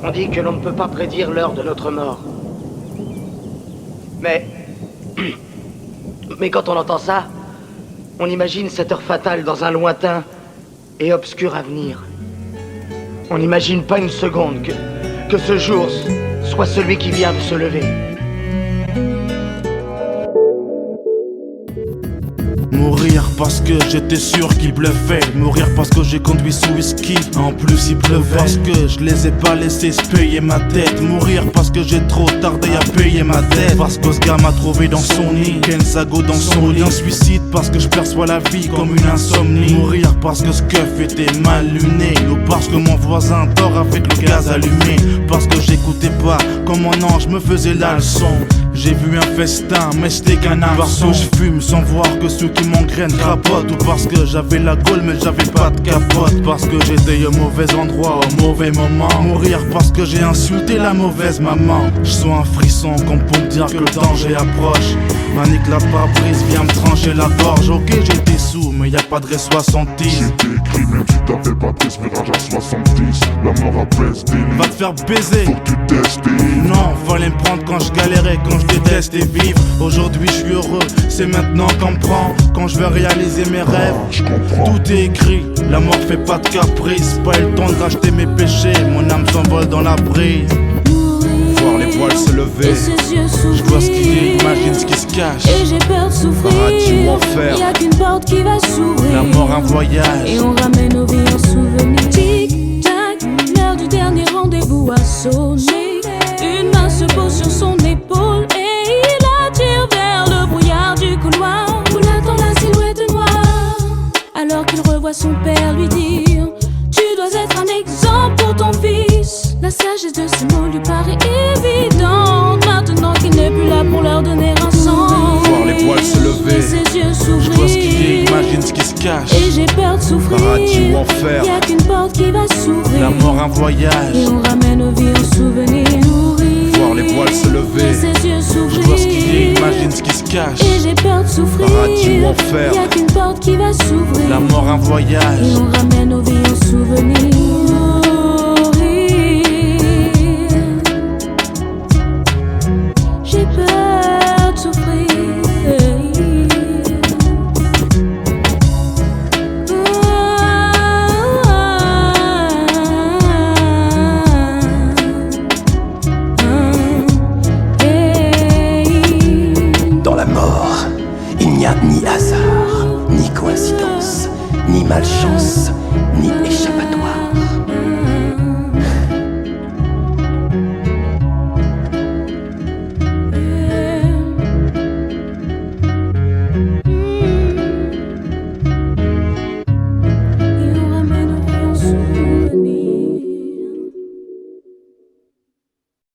On dit que l'on ne peut pas prédire l'heure de notre mort. Mais... Mais quand on entend ça, on imagine cette heure fatale dans un lointain et obscur avenir. On n'imagine pas une seconde que ce jour soit celui qui vient de se lever. Mourir parce que j'étais sûr qu'il bluffait. Mourir parce que j'ai conduit sous whisky. En plus il pleuvait. Parce que je les ai pas laissés se payer ma tête. Mourir parce que j'ai trop tardé à payer ma dette. Parce que ce gars m'a trouvé dans son nid, Kenzago dans son lit. Un suicide parce que je perçois la vie comme une insomnie. Mourir parce que ce keuf était mal luné. Ou parce que mon voisin dort avec le gaz allumé. Parce que j'écoutais pas comme mon ange me faisait la leçon. J'ai vu un festin, mais c'était qu'un hameçon. Parce que je fume sans voir que ceux qui m'engrainent crapotent. Ou parce que j'avais la gaule mais j'avais pas de capote. Parce que j'étais au mauvais endroit au mauvais moment. Mourir parce que j'ai insulté la mauvaise maman. Je sens un frisson comme pour me dire que le danger approche. Manique la pare-brise vient me trancher la gorge. Ok j'étais sous mais y a pas de ré 70. J'étais écrit même si t'avais pas de virage à 70. La mort apaise des Va te faire baiser. faut que tu testes. Non, fallait me prendre quand je galérais, quand je détestais vivre. Aujourd'hui je suis heureux, c'est maintenant qu'on me prend. Quand je veux réaliser mes rêves, Je comprends. tout est écrit. La mort fait pas de caprice, pas eu le temps de racheter mes péchés. Mon âme s'envole dans la brise. Voir les voiles se lever, et ses yeux s'ouvrir. je vois ce qu'il y a, imagine ce qui se cache. Et j'ai peur de souffrir. Paradis ou enfer. Y'a qu'une porte qui va s'ouvrir. La mort un voyage. Et on ramène nos vies en souvenir. Tic tac, l'heure du dernier rendez-vous a sonné. Une main se pose sur son épaule et il attire vers le brouillard du couloir où l'attend la silhouette noire. Alors qu'il revoit son père lui dire: tu dois être un exemple pour ton fils. La sagesse de ces mots lui paraît évidente maintenant qu'il n'est plus là pour leur donner un sens. Voir les voiles se lever, Et ses yeux je vois ce qu'il y a, s'ouvrir. imagine ce qui se cache. Et j'ai peur de souffrir. Paradis ou enfer. Y'a qu'une porte qui va s'ouvrir. La mort un voyage. Et on ramène nos vies en souvenir. Voir les voiles se lever, Et ses yeux je s'ouvrir. vois ce qu'il y a, imagine ce qui se cache. Et j'ai peur de souffrir. Paradis ou enfer. Y'a qu'une porte qui va s'ouvrir. La mort un voyage. Et on ramène nos vies en souvenir. J'ai peur de souffrir. Dans la mort, il n'y a ni hasard, ni coïncidence, ni malchance, ni échappatoire.